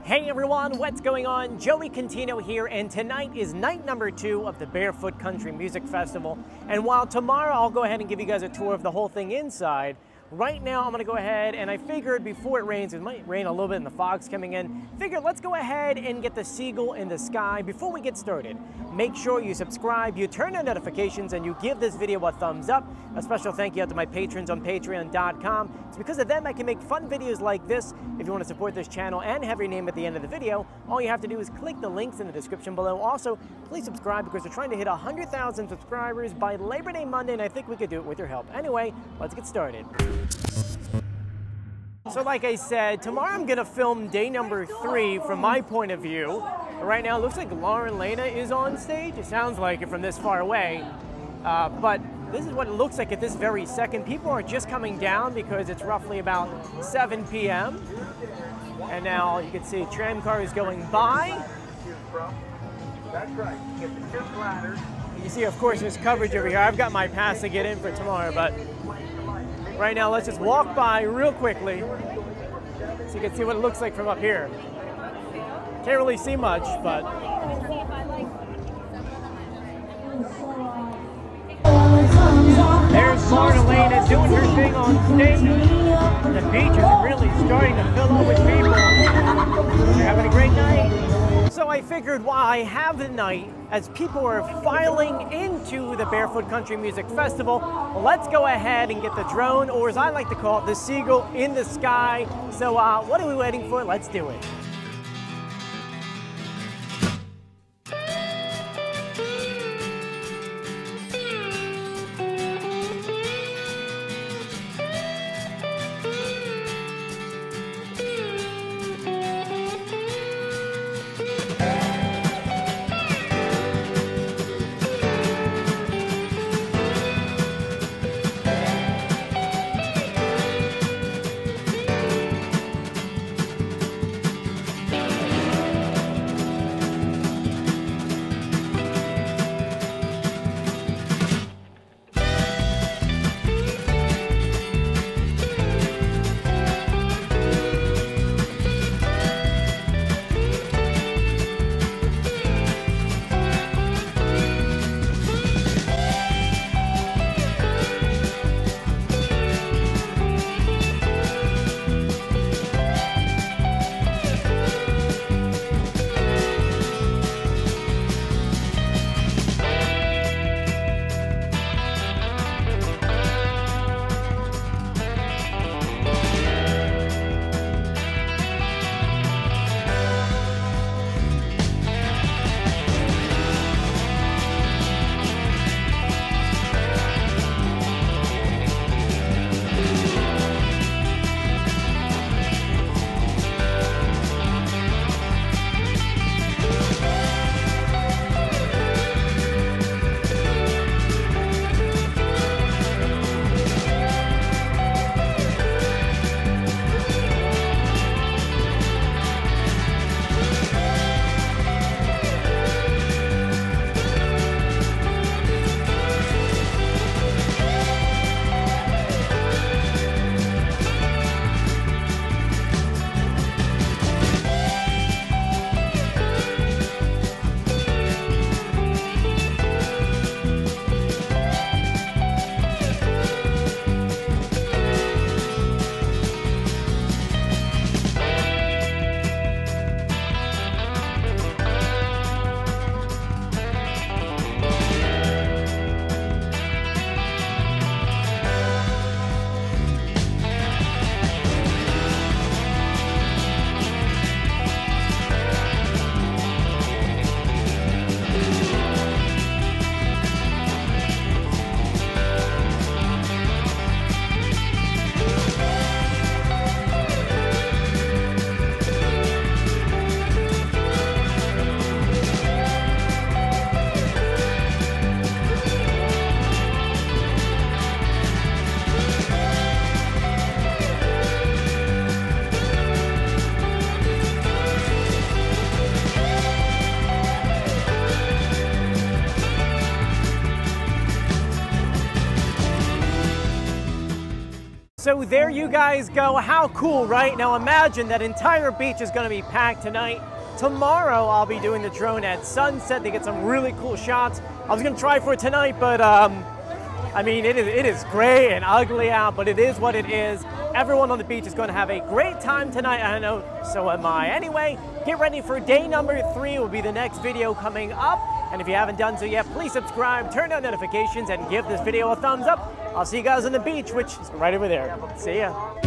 Hey everyone, what's going on? Joey Contino here, and tonight is night number 2 of the Barefoot Country Music Festival. And while tomorrow I'll go ahead and give you guys a tour of the whole thing inside, right now I'm gonna go ahead and I figured before it rains, it might rain a little bit and the fog's coming in, figured let's go ahead and get the Seagull in the sky before we get started. Make sure you subscribe, you turn on notifications, and you give this video a thumbs up. A special thank you out to my patrons on patreon.com. It's because of them I can make fun videos like this. If you want to support this channel and have your name at the end of the video, all you have to do is click the links in the description below. Also, please subscribe because we're trying to hit 100,000 subscribers by Labor Day Monday, and I think we could do it with your help. Anyway, let's get started. So like I said, tomorrow I'm gonna film day number 3 from my point of view. Right now it looks like Lauren Lena is on stage. It sounds like it from this far away. But this is what it looks like at this very second. People are just coming down because it's roughly about 7 p.m. And now you can see tram cars going by. That's right. Get the 2 ladders. You see, of course, there's coverage over here. I've got my pass to get in for tomorrow, but right now let's just walk by real quickly so you can see what it looks like from up here. Can't really see much, but there's Lauren Lena doing her thing on stage. The beach is really starting to fill up with people. They're having a great night. So I figured while I have the night, as people are filing into the Barefoot Country Music Festival, let's go ahead and get the drone, or as I like to call it, the Seagull in the sky. So what are we waiting for? Let's do it. So there you guys go. How cool, right? Now imagine that entire beach is going to be packed tonight. Tomorrow I'll be doing the drone at sunset to get some really cool shots. I was going to try for it tonight, but I mean, it is gray and ugly out, but it is what it is. Everyone on the beach is going to have a great time tonight. I know, so am I. Anyway, get ready for day number 3. Will be the next video coming up. And if you haven't done so yet, please subscribe, turn on notifications, and give this video a thumbs up. I'll see you guys on the beach, which is right over there. See ya.